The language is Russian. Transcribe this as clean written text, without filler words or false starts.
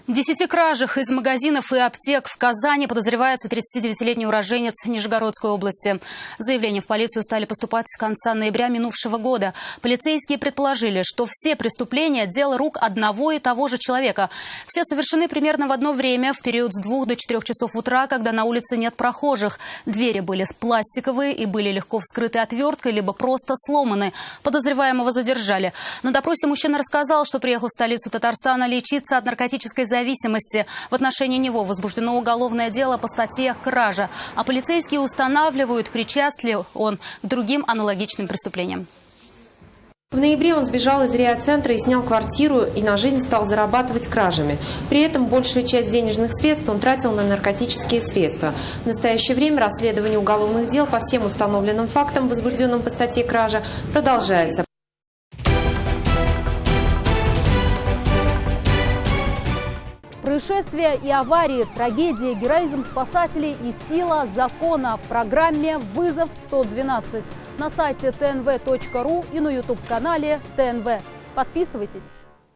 В 10 кражах из магазинов и аптек в Казани подозревается 39-летний уроженец Нижегородской области. Заявления в полицию стали поступать с конца ноября минувшего года. Полицейские предположили, что все преступления – дело рук одного и того же человека. Все совершены примерно в одно время, в период с 2 до 4 часов утра, когда на улице нет прохожих. Двери были пластиковые и были легко вскрыты отверткой, либо просто сломаны. Подозреваемого задержали. На допросе мужчина рассказал, что приехал в столицу Татарстана лечиться от наркотической зависимости. В отношении него возбуждено уголовное дело по статье «Кража». А полицейские устанавливают, причастен ли он к другим аналогичным преступлениям. В ноябре он сбежал из РИА-центра и снял квартиру, и на жизнь стал зарабатывать кражами. При этом большую часть денежных средств он тратил на наркотические средства. В настоящее время расследование уголовных дел по всем установленным фактам, возбужденным по статье «Кража», продолжается. Происшествия и аварии, трагедии, героизм спасателей и сила закона в программе «Вызов 112» на сайте tnv.ru и на YouTube-канале ТНВ. Подписывайтесь.